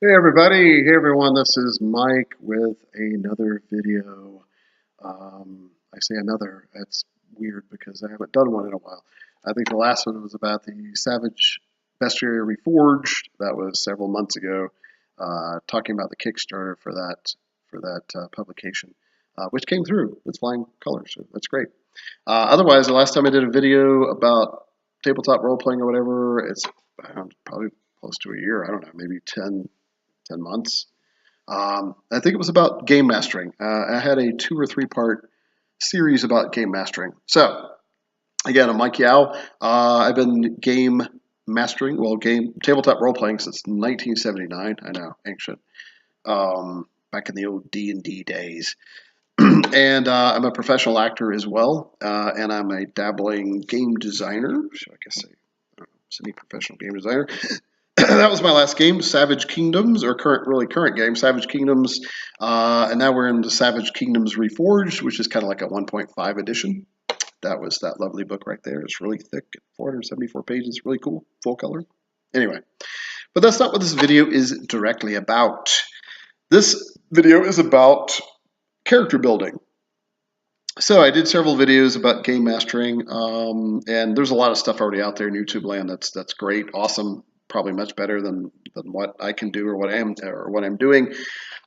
Hey everybody, hey everyone, this is Mike with another video. I say another, that's weird because I haven't done one in a while. I think the last one was about the Savage Bestiary Reforged. That was several months ago, talking about the Kickstarter for that publication, which came through with flying colors, so that's great. Otherwise, the last time I did a video about tabletop role playing or whatever, it's probably close to a year, I don't know, maybe 10 months. I think it was about game mastering. I had a 2 or 3 part series about game mastering. So, again, I'm Mike Yao. I've been game mastering, game tabletop role playing since 1979. I know, ancient. Back in the old D&D days. And I'm a professional actor as well, and I'm a dabbling game designer. So I guess semi-professional game designer. That was my last game, Savage Kingdoms, or current game, Savage Kingdoms, and now we're in the Savage Kingdoms Reforged, which is kind of like a 1.5 edition. That was that lovely book right there. It's really thick, 474 pages, really cool, full color. Anyway, but that's not what this video is directly about. This video is about character building. So I did several videos about game mastering, and there's a lot of stuff already out there in YouTube land. That's great, awesome, probably much better than what I can do or what I'm doing.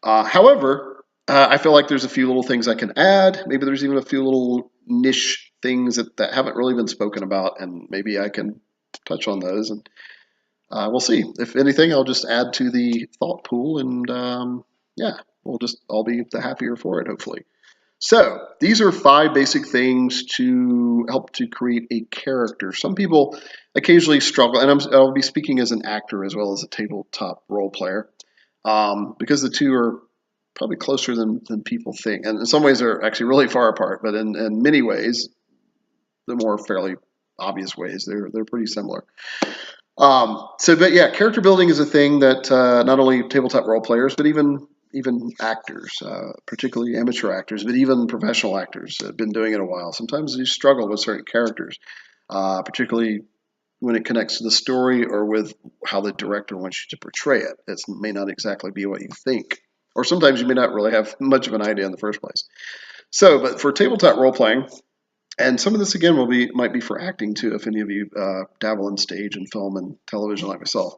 However, I feel like there's a few little things I can add. Maybe there's even a few little niche things that haven't really been spoken about, and maybe I can touch on those. And we'll see. If anything, I'll just add to the thought pool, and yeah, we'll just all be the happier for it, hopefully. So these are 5 basic things to help to create a character. Some people occasionally struggle, and I'll be speaking as an actor as well as a tabletop role player, because the two are probably closer than people think. And in some ways, they're actually really far apart, but in many ways, the more fairly obvious ways, they're pretty similar. But yeah, character building is a thing that not only tabletop role players, but even actors, particularly amateur actors, but even professional actors have been doing it a while. Sometimes you struggle with certain characters, particularly when it connects to the story or with how the director wants you to portray it. It may not exactly be what you think, or sometimes you may not really have much of an idea in the first place. So, but for tabletop role playing, and some of this again might be for acting too, if any of you dabble in stage and film and television like myself.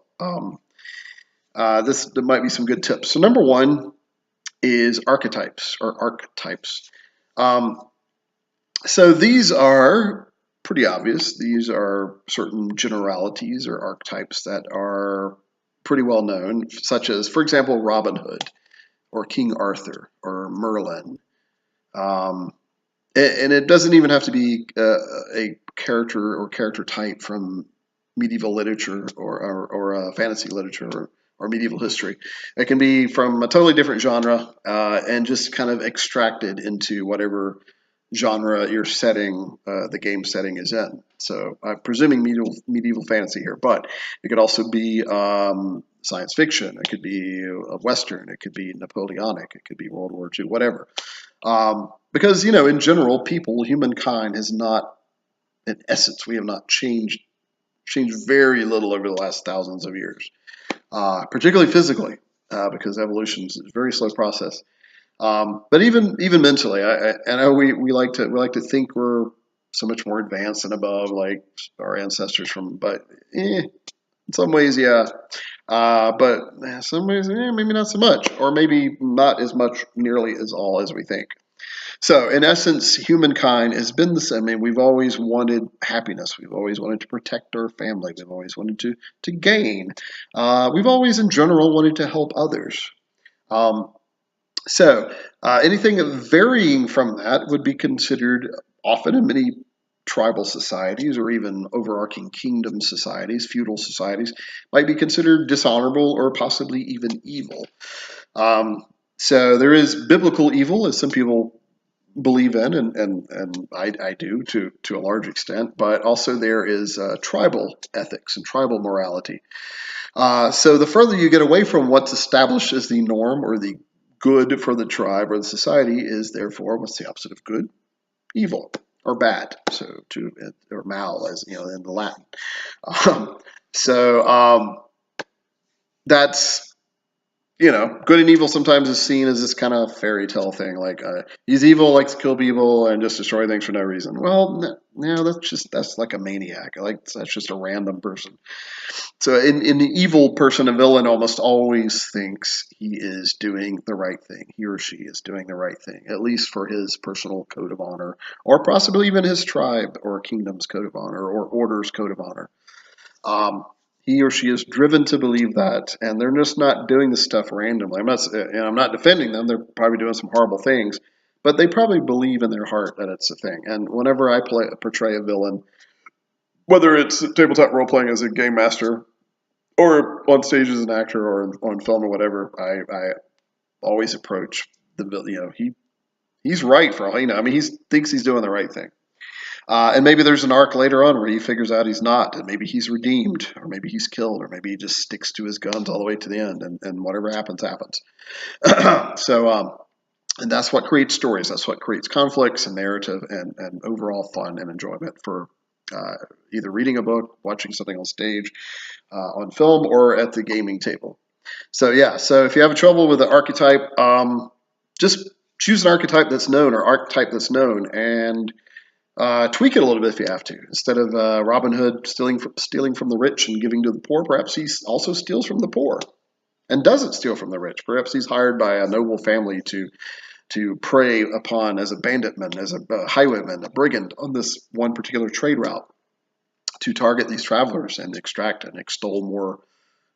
There might be some good tips. So number one is archetypes or archetypes. Um, so these are pretty obvious. These are certain generalities or archetypes that are pretty well known, such as, for example, Robin Hood or King Arthur or Merlin. And it doesn't even have to be a character or character type from medieval literature or fantasy literature or medieval history. It can be from a totally different genre and just kind of extracted into whatever genre you're setting the game setting is in. So I'm presuming medieval fantasy here, but it could also be science fiction. It could be a Western. It could be Napoleonic. It could be World War II, whatever. Because, in general, humankind has not, in essence, we have not changed very little over the last thousands of years, particularly physically, because evolution is a very slow process. But even mentally, I know we like to think we're so much more advanced and above like our ancestors but in some ways, yeah. But in some ways, maybe not so much, or maybe not as much, nearly as all as we think. So, in essence, humankind has been the same. I mean, we've always wanted happiness. We've always wanted to protect our family. We've always wanted to gain. We've always, in general, wanted to help others. Um, Anything varying from that would be considered often in many tribal societies or even overarching kingdom societies, feudal societies, might be considered dishonorable or possibly even evil. So there is biblical evil, as some people believe in, and I do to a large extent, but also there is tribal ethics and tribal morality. So the further you get away from what's established as the norm or the good for the tribe or the society is therefore what's the opposite of good? Evil or bad. So or mal, as in the Latin. Um, so that's you know, good and evil sometimes is seen as this kind of fairy tale thing. Like he's evil, likes to kill people and just destroy things for no reason. Well, no, that's like a maniac. Like that's just a random person. So in the evil person, a villain almost always thinks he is doing the right thing. He or she is doing the right thing, at least for his personal code of honor, or possibly even his tribe or kingdom's code of honor or order's code of honor. He or she is driven to believe that, and they're just not doing this stuff randomly. I'm not defending them. They're probably doing some horrible things, but they probably believe in their heart that it's a thing. And whenever I portray a villain, whether it's tabletop role playing as a game master or on stage as an actor or on film or whatever, I always approach the villain. He's right for all you know. I mean, he thinks he's doing the right thing. And maybe there's an arc later on where he figures out he's not, and maybe he's redeemed, or maybe he's killed, or maybe he just sticks to his guns all the way to the end, and whatever happens, happens. And that's what creates stories. That's what creates conflicts and narrative and overall fun and enjoyment for either reading a book, watching something on stage, on film, or at the gaming table. So yeah, so if you have trouble with the archetype, just choose an archetype that's known or archetype that's known and tweak it a little bit if you have to. Instead of Robin Hood stealing from the rich and giving to the poor, perhaps he also steals from the poor and doesn't steal from the rich. Perhaps he's hired by a noble family to prey upon as a banditman, as a highwayman, a brigand on this one particular trade route to target these travelers and extract and extol more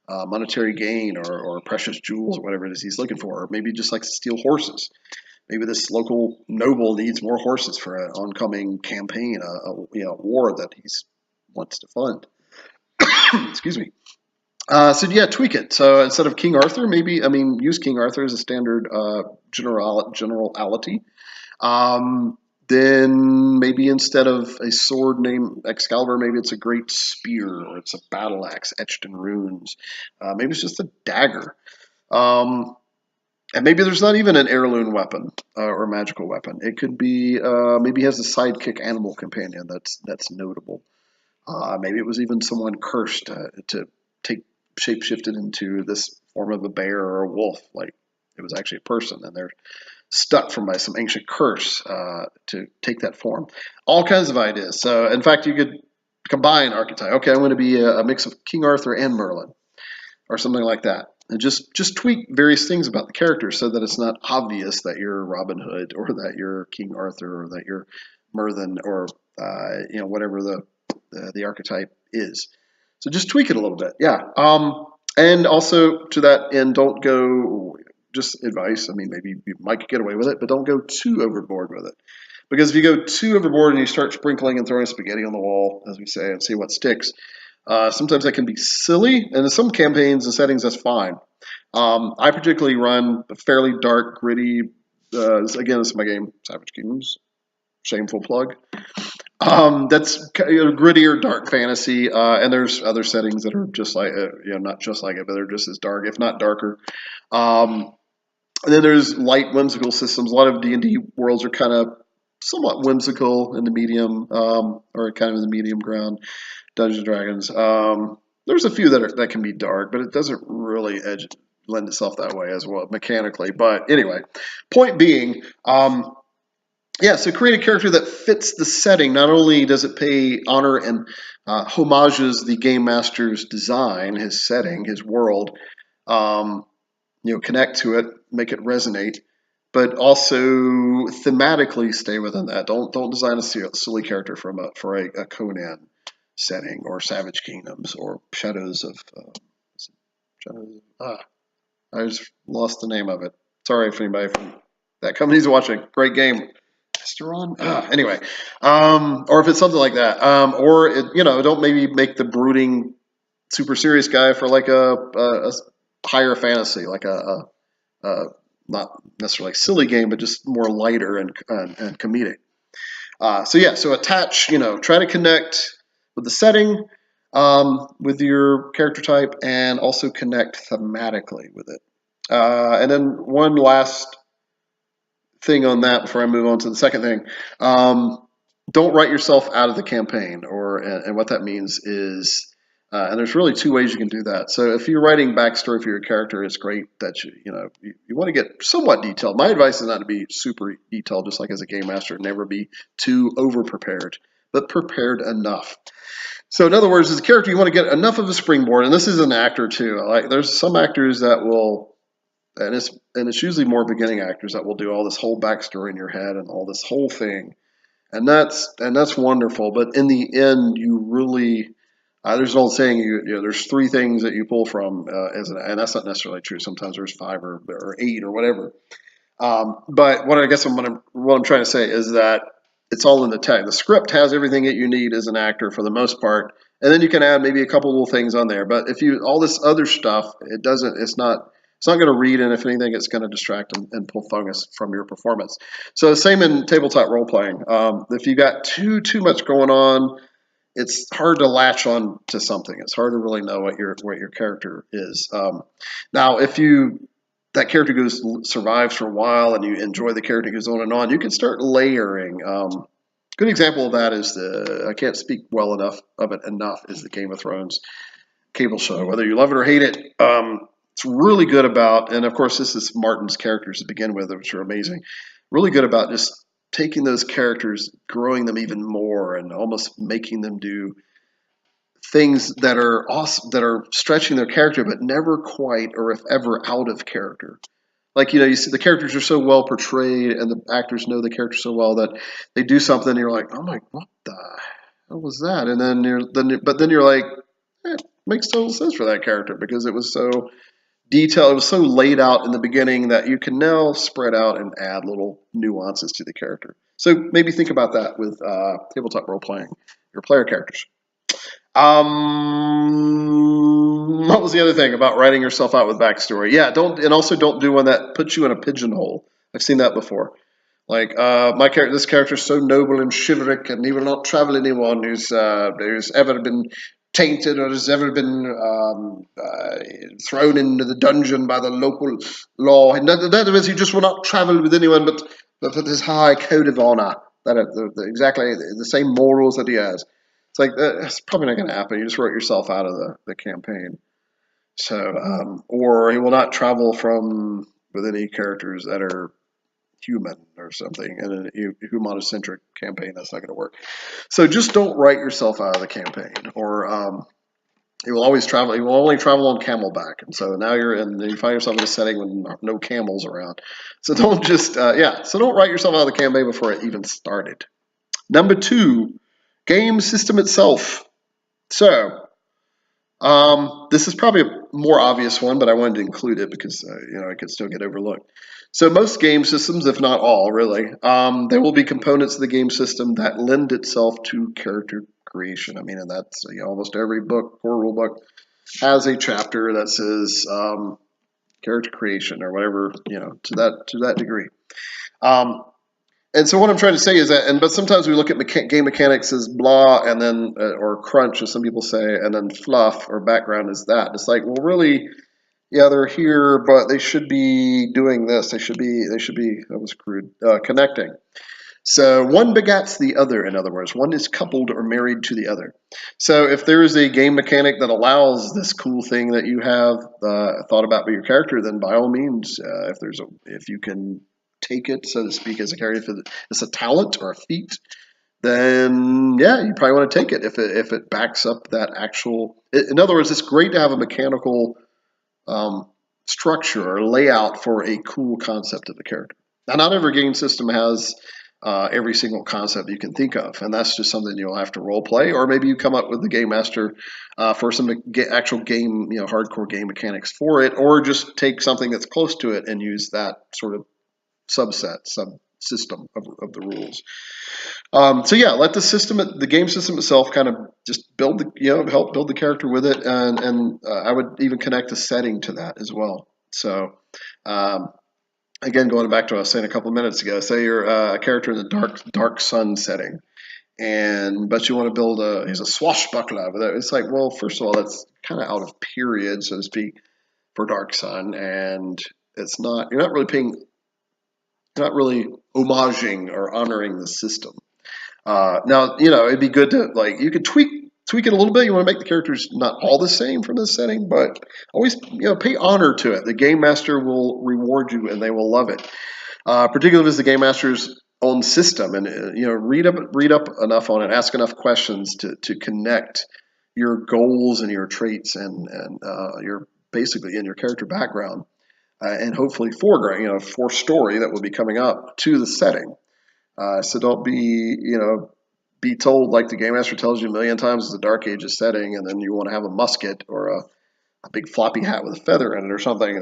monetary gain or precious jewels or whatever it is he's looking for. Or maybe he just likes to steal horses. Maybe this local noble needs more horses for an oncoming campaign, a war that he wants to fund. Excuse me. So yeah, tweak it. So instead of King Arthur, use King Arthur as a standard generality. Then maybe instead of a sword named Excalibur, maybe it's a great spear or it's a battle axe etched in runes. Maybe it's just a dagger. And maybe there's not even an heirloom weapon or magical weapon. It could be maybe he has a sidekick animal companion that's notable. Maybe it was even someone cursed to take shapeshifted into this form of a bear or a wolf, like it was actually a person, and they're stuck from by some ancient curse to take that form. All kinds of ideas. So in fact, you could combine archetype. Okay, I'm going to be a mix of King Arthur and Merlin, or something like that. And just tweak various things about the character so that it's not obvious that you're Robin Hood or that you're King Arthur or that you're Merlin or whatever the archetype is. So just tweak it a little bit, yeah. And also to that end, don't go. Just advice. I mean, maybe you might get away with it, but don't go too overboard with it. Because if you go too overboard and you start sprinkling and throwing spaghetti on the wall, as we say, and see what sticks, sometimes that can be silly, and in some campaigns and settings, that's fine. I particularly run a fairly dark, gritty. Again, this is my game, Savage Kingdoms. Shameful plug. That's grittier, dark fantasy, and there's other settings that are just like, not just like it, but they're just as dark, if not darker. And then there's light, whimsical systems. A lot of D&D worlds are kind of somewhat whimsical in the medium, or kind of in the medium ground. Dungeons and Dragons. There's a few that can be dark, but it doesn't really lend itself that way as well mechanically. But anyway, point being, so create a character that fits the setting. Not only does it pay honor and homages the game master's design, his setting, his world, connect to it, make it resonate, but also thematically stay within that. Don't design a silly character for a Conan setting or Savage Kingdoms or Shadows of I just lost the name of it. Sorry if anybody from that company's watching. Great game. Anyway, or if it's something like that, don't maybe make the brooding, super serious guy for like a higher fantasy, like a not necessarily like silly game, but just more lighter and comedic. So attach, try to connect with the setting, with your character type, and also connect thematically with it. And then one last thing on that before I move on to the second thing. Don't write yourself out of the campaign, and what that means is And there's really two ways you can do that. So if you're writing backstory for your character, it's great that you want to get somewhat detailed. My advice is not to be super detailed, just like as a game master, never be too over prepared, but prepared enough. So in other words, as a character, you want to get enough of a springboard, and this is an actor too. Like there's some actors that will, and it's usually more beginning actors that will do all this whole backstory in your head and all this whole thing, and that's wonderful. But in the end, you really there's an old saying, there's three things that you pull from, and that's not necessarily true. Sometimes there's five or eight or whatever. But what I guess what I'm trying to say is that it's all in the text. The script has everything that you need as an actor for the most part, and then you can add maybe a couple little things on there. But if you all this other stuff, it's not going to read, and if anything, it's going to distract and pull focus from your performance. So same in tabletop role playing. If you got too much going on, it's hard to latch on to something. It's hard to really know what your character is. Now, if that character survives for a while and you enjoy the character, goes on and on, you can start layering. Good example of that is I can't speak well enough of it is the Game of Thrones cable show. Whether you love it or hate it, it's really good about, and of course this is Martin's characters to begin with, which are amazing. Really good about just taking those characters, growing them even more, and almost making them do things that are awesome, that are stretching their character, but never quite or if ever out of character. Like, you see the characters are so well portrayed and the actors know the character so well that they do something and you're like, oh my, what the hell was that? And then you're like, it makes total sense for that character because it was so detailed, it was so laid out in the beginning that you can now spread out and add little nuances to the character. So maybe think about that with tabletop role playing, your player characters. What was the other thing about writing yourself out with backstory? Yeah, also don't do one that puts you in a pigeonhole. I've seen that before. Like this character is so noble and chivalric, and he will not travel anyone who's ever been tainted or has ever been thrown into the dungeon by the local law. In other words, he just will not travel with anyone but with his high code of honor. Exactly the same morals that he has. It's like that's probably not going to happen. You just wrote yourself out of the campaign. So, or he will not travel with any characters that are human or something. And in a humanocentric campaign, that's not going to work. So just don't write yourself out of the campaign. Or he will always travel. He will only travel on camelback. And so now you find yourself in a setting with no camels around. So don't So don't write yourself out of the campaign before it even started. Number 2. Game system itself. So, this is probably a more obvious one, but I wanted to include it because it could still get overlooked. So most game systems, if not all, really, there will be components of the game system that lend itself to character creation. I mean, and that's almost every book or rule book has a chapter that says character creation or whatever, to that degree. And so what I'm trying to say is that, but sometimes we look at game mechanics as blah, and then or crunch, as some people say, and then fluff or background is that. It's like, well, really, yeah, they're here, but they should be doing this. They should be. That was crude. Connecting. So one begats the other. In other words, one is coupled or married to the other. So if there is a game mechanic that allows this cool thing that you have thought about by your character, then by all means, if you can take it, so to speak, as a character, if it's a talent or a feat, then yeah, you probably want to take it if it backs up that actual. In other words, it's great to have a mechanical structure or layout for a cool concept of the character. Now, not every game system has every single concept you can think of, and that's just something you'll have to role play, or maybe you come up with the game master for some actual game, hardcore game mechanics for it, or just take something that's close to it and use that sort of subsystem of the rules. So yeah, let the game system itself kind of just help build the character with it, and I would even connect the setting to that as well. So again, going back to what I was saying a couple of minutes ago, say you're a character in the dark sun setting, but you want to build he's a swashbuckler. But it's like, well, first of all, that's kind of out of period, so to speak, for dark sun, and you're not really homaging or honoring the system. Now, it'd be good to you could tweak tweak it a little bit. You want to make the characters not all the same from the setting, but always pay honor to it. The game master will reward you, and they will love it. Particularly if it's the game master's own system, and read up enough on it, ask enough questions to connect your goals and your traits and your basically in your character background and hopefully foreground, for story that will be coming up to the setting. So don't be told like the game master tells you a million times it's a Dark Ages setting, and then you want to have a musket or a big floppy hat with a feather in it or something.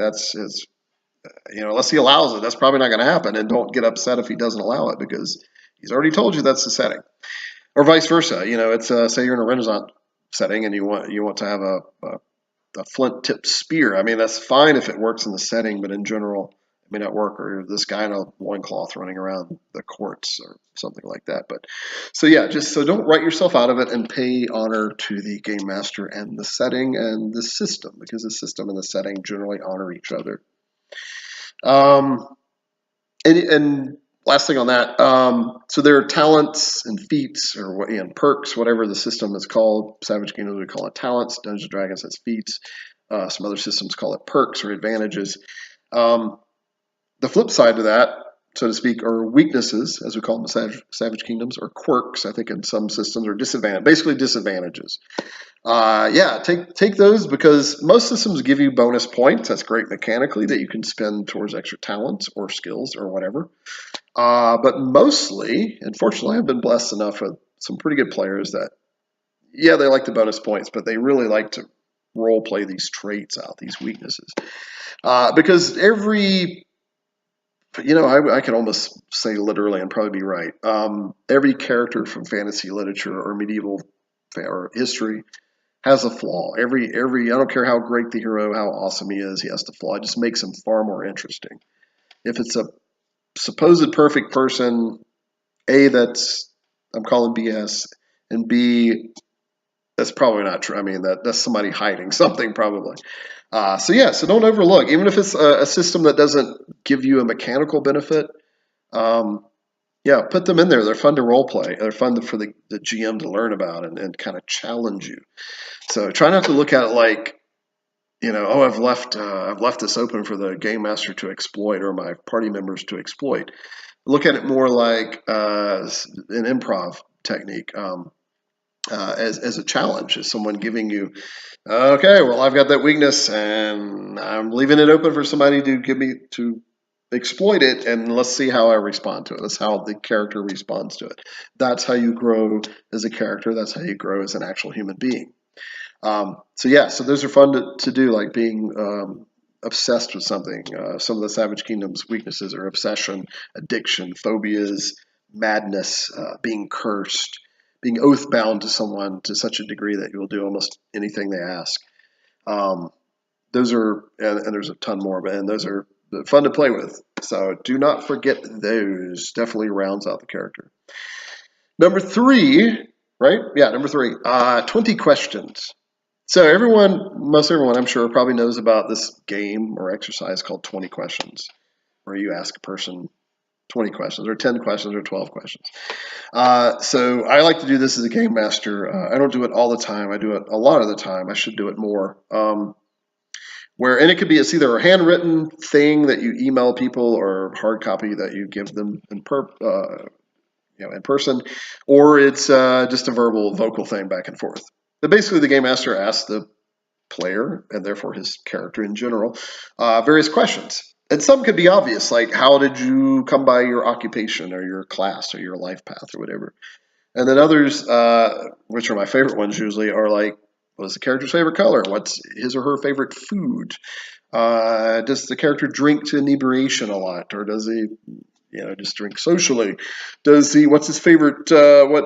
Unless he allows it, that's probably not going to happen. And don't get upset if he doesn't allow it because he's already told you that's the setting. Or vice versa. It's say you're in a Renaissance setting and you want to have a flint tipped spear. I mean, that's fine if it works in the setting, but in general, it may not work. Or this guy in a loincloth running around the courts or something like that. But so don't write yourself out of it and pay honor to the game master and the setting and the system, because the system and the setting generally honor each other. And last thing on that, so there are talents and feats and perks, whatever the system is called. Savage Kingdoms we call it talents. Dungeons & Dragons has feats. Some other systems call it perks or advantages. The flip side to that, so to speak, are weaknesses, as we call them in Savage Kingdoms, or quirks, I think in some systems, or basically disadvantages. Take those, because most systems give you bonus points. That's great mechanically that you can spend towards extra talents or skills or whatever. But mostly, unfortunately, I've been blessed enough with some pretty good players that, they like the bonus points, but they really like to role play these traits out, these weaknesses. Because I can almost say literally and probably be right. Every character from fantasy literature or medieval or history has a flaw. I don't care how great the hero, how awesome he has the flaw. It just makes him far more interesting. If it's a supposed perfect person, A, I'm calling BS, and B, that's probably not true. I mean, that's somebody hiding something probably. So don't overlook, even if it's a system that doesn't give you a mechanical benefit. Put them in there. They're fun to role play. They're fun for the GM to learn about and kind of challenge you. So try not to look at it like, I've left this open for the game master to exploit or my party members to exploit. Look at it more like an improv technique, as a challenge, as someone giving you, okay, well, I've got that weakness and I'm leaving it open for somebody to exploit it, and let's see how I respond to it. That's how the character responds to it. That's how you grow as a character. That's how you grow as an actual human being. So those are fun to do, like being obsessed with something. Some of the Savage Kingdom's weaknesses are obsession, addiction, phobias, madness, being cursed, being oath-bound to someone to such a degree that you will do almost anything they ask. Those are, and there's a ton more, and those are fun to play with. So do not forget those. Definitely rounds out the character. Number 3, right? Yeah, number 3, 20 questions. So most everyone, I'm sure, probably knows about this game or exercise called 20 questions, where you ask a person 20 questions or 10 questions or 12 questions. So I like to do this as a game master. I don't do it all the time. I do it a lot of the time. I should do it more. And it could be, it's either a handwritten thing that you email people or hard copy that you give them in person, or it's just a vocal thing back and forth. But basically, the game master asks the player, and therefore his character in general, various questions. And some could be obvious, like how did you come by your occupation or your class or your life path or whatever. And then others, which are my favorite ones usually, are like, what's the character's favorite color? What's his or her favorite food? Does the character drink to inebriation a lot, or does he, just drink socially? What's his favorite, what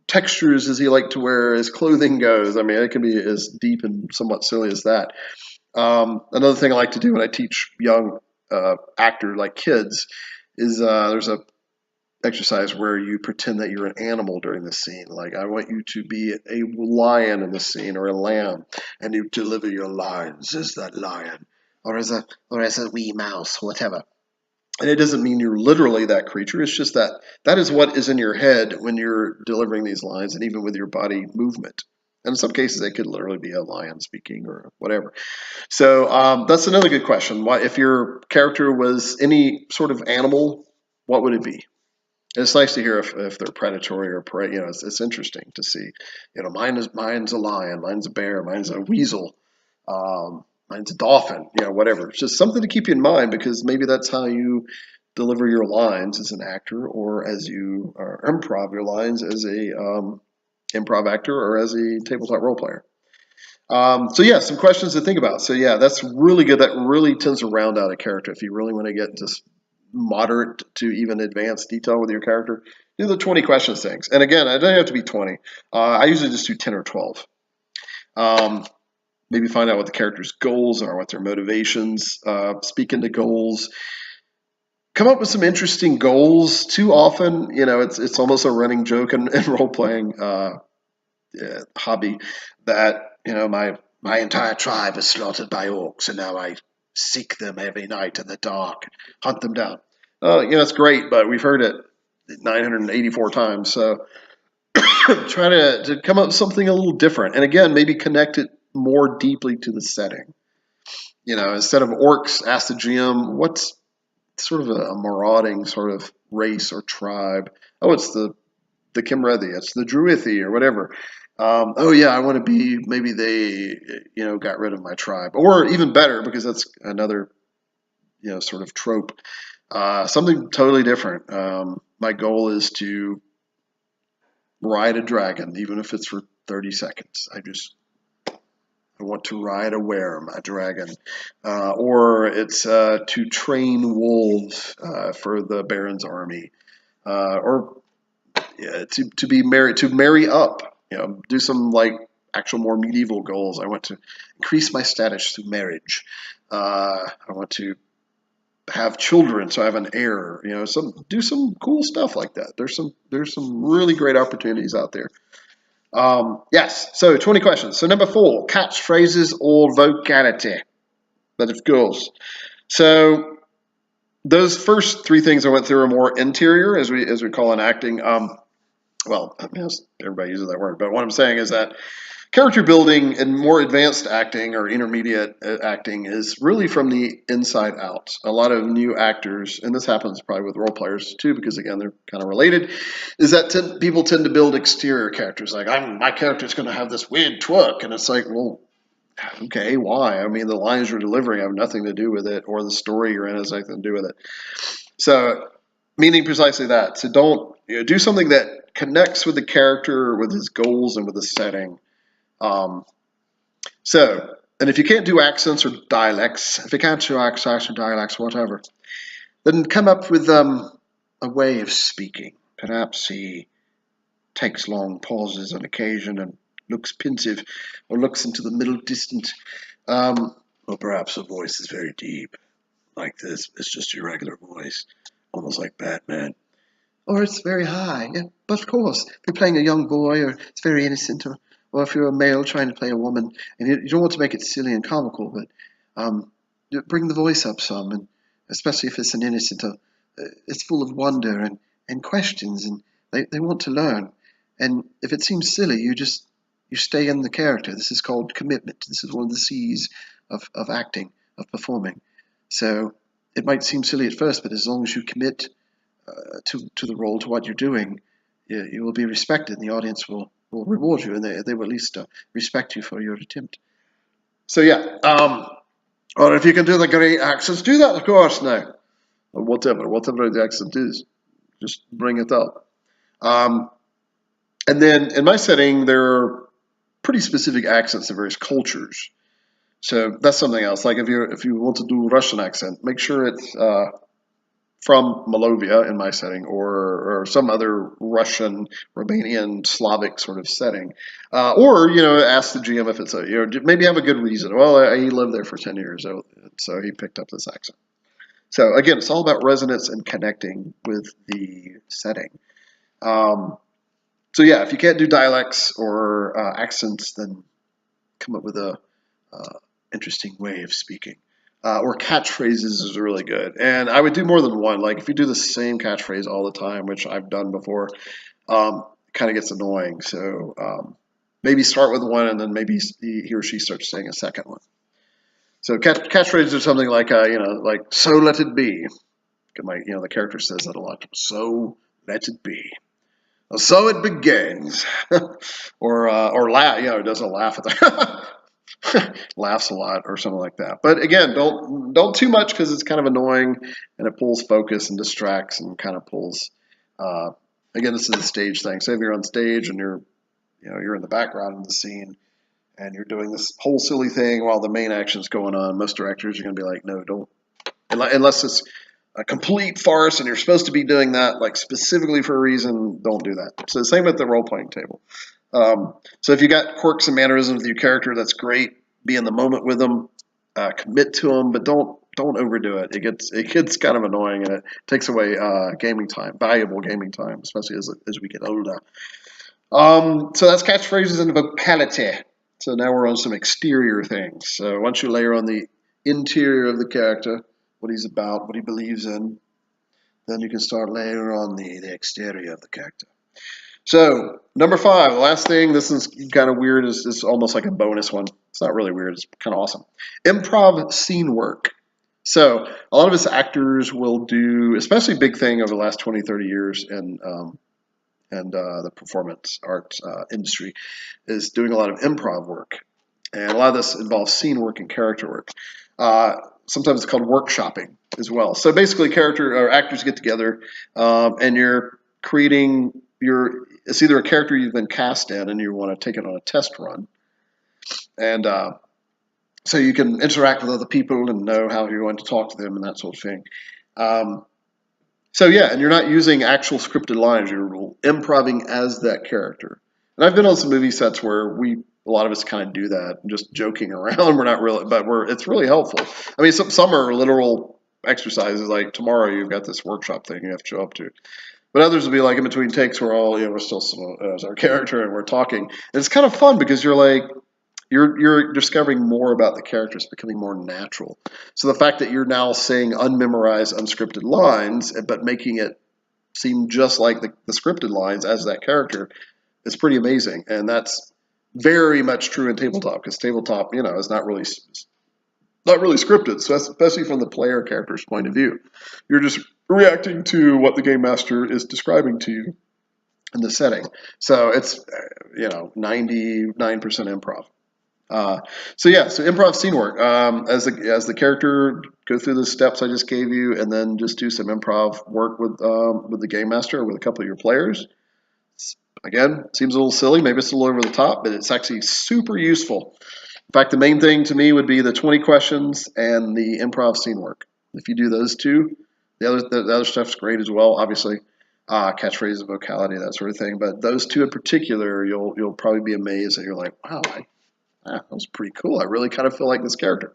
textures does he like to wear as clothing goes? I mean, it can be as deep and somewhat silly as that. Another thing I like to do when I teach young actors, like kids, is there's a exercise where you pretend that you're an animal during the scene. Like, I want you to be a lion in the scene, or a lamb, and you deliver your lines as that lion, or as a wee mouse, whatever. And it doesn't mean you're literally that creature. It's just that is what is in your head when you're delivering these lines, and even with your body movement. And in some cases, it could literally be a lion speaking or whatever. So that's another good question. What if your character was any sort of animal? What would it be? And it's nice to hear if they're predatory or prey. It's interesting to see. Mine's a lion, mine's a bear, mine's a weasel, mine's a dolphin. Whatever. It's just something to keep you in mind because maybe that's how you deliver your lines as an actor, or as you improv your lines as a improv actor or as a tabletop role player. So yeah, some questions to think about. So yeah, that's really good. That really tends to round out a character. If you really want to get just moderate to even advanced detail with your character, do the 20 questions things. And again, it doesn't have to be 20. I usually just do 10 or 12. Maybe find out what the character's goals are, what their motivations. Speak into goals. Come up with some interesting goals. Too often, it's almost a running joke in role playing hobby that my entire tribe is slaughtered by orcs, and now I seek them every night in the dark, hunt them down. It's great, but we've heard it 984 times. So try to come up with something a little different, and again, maybe connect it more deeply to the setting. Instead of orcs, ask the GM what's sort of a marauding sort of race or tribe. Oh, it's the Kimrethi, it's the Druithi, or whatever. Oh yeah, I want to be. Maybe they, got rid of my tribe, or even better, because that's another, sort of trope. Something totally different. My goal is to ride a dragon, even if it's for 30 seconds. I want to ride a werem, a dragon, or it's to train wolves for the Baron's army, or to be married, to marry up. Do some actual more medieval goals. I want to increase my status through marriage. I want to have children, so I have an heir. Do some cool stuff like that. There's some really great opportunities out there. Yes. So 20 questions. So number 4, catchphrases or vocality. That of course. So those first 3 things I went through are more interior, as we call in acting. Well, everybody uses that word, but what I'm saying is that character building and more advanced acting or intermediate acting is really from the inside out. A lot of new actors, and this happens probably with role players too, because again, they're kind of related, is that people tend to build exterior characters. Like, my character's going to have this weird twerk, and it's like, well, okay, why? I mean, the lines you're delivering have nothing to do with it, or the story you're in has nothing to do with it. So, meaning precisely that. So don't do something that connects with the character, with his goals, and with the setting. And if you can't do accents or dialects, if you can't do accents or dialects, whatever, then come up with a way of speaking. Perhaps he takes long pauses on occasion and looks pensive, or looks into the middle distant. Or perhaps the voice is very deep, like this. It's just your regular voice, almost like Batman. Or it's very high. Yeah, but of course, if you're playing a young boy, or it's very innocent, or if you're a male trying to play a woman, and you don't want to make it silly and comical, but bring the voice up some, and especially if it's an innocent, it's full of wonder and questions, and they want to learn. And if it seems silly, you stay in the character. This is called commitment. This is one of the C's of acting, of performing. So it might seem silly at first, but as long as you commit to the role, to what you're doing, you will be respected, and the audience will reward you, and they will at least respect you for your attempt. So yeah, or if you can do the great accents, do that, of course, now. Or whatever the accent is, just bring it up. And then in my setting, there are pretty specific accents in various cultures. So that's something else. Like if you want to do Russian accent, make sure it's from Moldavia in my setting, or some other Russian, Romanian, Slavic sort of setting, or ask the GM if it's maybe have a good reason. Well, he lived there for 10 years, so he picked up this accent. So again, it's all about resonance and connecting with the setting. So yeah, if you can't do dialects or accents, then come up with a interesting way of speaking. Or catchphrases is really good. And I would do more than one. Like if you do the same catchphrase all the time, which I've done before, kind of gets annoying. So maybe start with one, and then maybe he or she starts saying a second one. So catchphrases are something like, like "so let it be." The character says that a lot. So let it be. So it begins, or laugh. It doesn't laugh at the laughs a lot or something like that. But again, don't too much because it's kind of annoying and it pulls focus and distracts and kind of pulls. Again, this is a stage thing. Say if you're on stage and you're in the background of the scene and you're doing this whole silly thing while the main action's going on. Most directors are going to be like, no, don't, unless it's a complete farce and you're supposed to be doing that like specifically for a reason, don't do that. So the same with the role-playing table. So if you got quirks and mannerisms with your character, that's great. Be in the moment with them, commit to them, but don't overdo it. It gets kind of annoying and it takes away gaming time, valuable gaming time, especially as we get older. So that's catchphrases and vocality. So now we're on some exterior things. So once you layer on the interior of the character, what he's about, what he believes in, then you can start layering on the exterior of the character. So number 5, the last thing, this is kind of weird, is almost like a bonus one. It's not really weird, it's kind of awesome. Improv scene work. So a lot of us actors will do, especially big thing over the last 20, 30 years in the performance arts industry, is doing a lot of improv work. And a lot of this involves scene work and character work. Sometimes it's called workshopping as well. So basically actors get together and you're creating it's either a character you've been cast in and you want to take it on a test run. And so you can interact with other people and know how you're going to talk to them and that sort of thing. So yeah, and you're not using actual scripted lines. You're improvising as that character. And I've been on some movie sets where a lot of us kind of do that, just joking around. We're not really, but it's really helpful. I mean, some are literal exercises. Like tomorrow, you've got this workshop thing you have to show up to. But others will be like in between takes, we're all, we're still as our character and we're talking. And it's kind of fun because you're discovering more about the character. It's becoming more natural. So the fact that you're now saying unmemorized, unscripted lines, but making it seem just like the scripted lines as that character is pretty amazing. And that's very much true in tabletop because tabletop, is not really scripted. So especially from the player character's point of view, you're just reacting to what the game master is describing to you in the setting. So it's 99% improv. So improv scene work. As the character go through the steps I just gave you, and then just do some improv work with the game master or with a couple of your players. Again, seems a little silly, maybe it's a little over the top, but it's actually super useful. In fact, the main thing to me would be the 20 questions and the improv scene work. If you do those two, the other stuff's great as well, obviously. Catchphrases, vocality, that sort of thing. But those two in particular, you'll probably be amazed that you're like, wow, that was pretty cool. I really kind of feel like this character.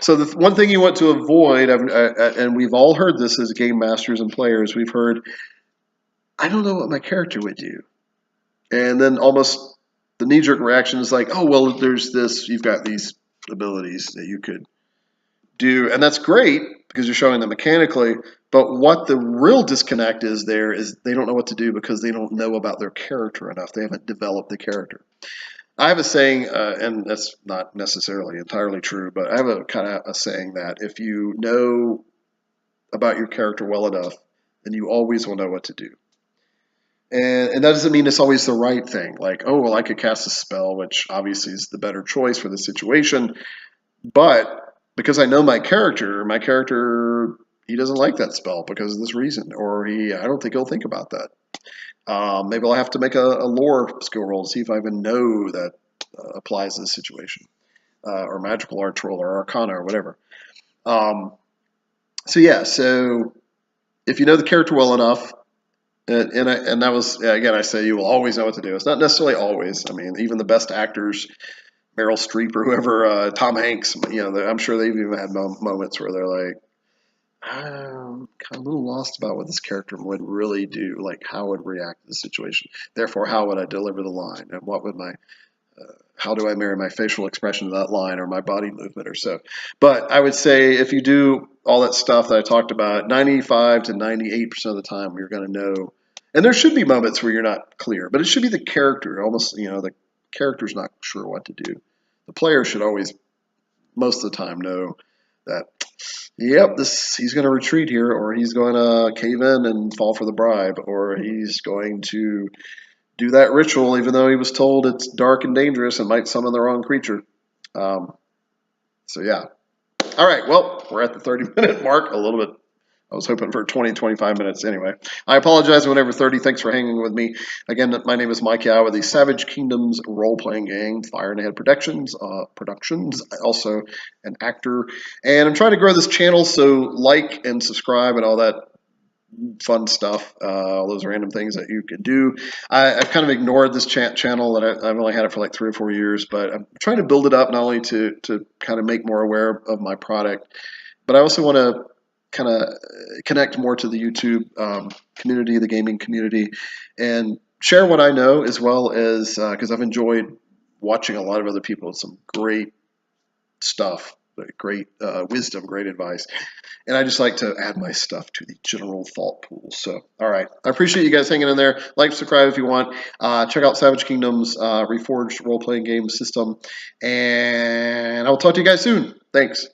So the one thing you want to avoid, and we've all heard this as game masters and players, we've heard, I don't know what my character would do. And then almost the knee-jerk reaction is like, oh, well, there's this, you've got these abilities that you could do. And that's great because you're showing them mechanically. But what the real disconnect is there is they don't know what to do because they don't know about their character enough. They haven't developed the character. I have a saying, and that's not necessarily entirely true, but I have a kind of a saying that if you know about your character well enough, then you always will know what to do. And that doesn't mean it's always the right thing. Like, oh, well, I could cast a spell, which obviously is the better choice for the situation. But because I know my character, he doesn't like that spell because of this reason. Or I don't think he'll think about that. Maybe I'll have to make a lore skill roll to see if I even know that applies to this situation. Or magical arts roll or arcana or whatever. So if you know the character well enough, and that was, again, I say you will always know what to do. It's not necessarily always. I mean, even the best actors, Meryl Streep or whoever, Tom Hanks, I'm sure they've even had moments where they're like, I'm kind of a little lost about what this character would really do, like how it would react to the situation. Therefore, how would I deliver the line, and what would how do I marry my facial expression to that line or my body movement or so. But I would say if you do all that stuff that I talked about, 95 to 98% of the time you're going to know. And there should be moments where you're not clear, but it should be the character, almost, character's not sure what to do, the player should always, most of the time, know that, yep, he's going to retreat here, or he's going to cave in and fall for the bribe, or he's going to do that ritual even though he was told it's dark and dangerous and might summon the wrong creature. So yeah. All right, well, we're at the 30-minute mark, a little bit. I was hoping for 20, 25 minutes anyway. I apologize whenever 30. Thanks for hanging with me. Again, my name is Mike Yao with the Savage Kingdoms role-playing game, Fire and Ahead Productions, also an actor. And I'm trying to grow this channel, so like and subscribe and all that fun stuff, all those random things that you could do. I've kind of ignored this channel that I've only had it for like 3 or 4 years, but I'm trying to build it up not only to kind of make more aware of my product, but I also want to kind of connect more to the YouTube community, the gaming community, and share what I know, as well as because I've enjoyed watching a lot of other people with some great stuff, great wisdom, great advice. And I just like to add my stuff to the general thought pool. So, all right. I appreciate you guys hanging in there. Like, subscribe if you want. Check out Savage Kingdoms Reforged role-playing game system. And I'll talk to you guys soon. Thanks.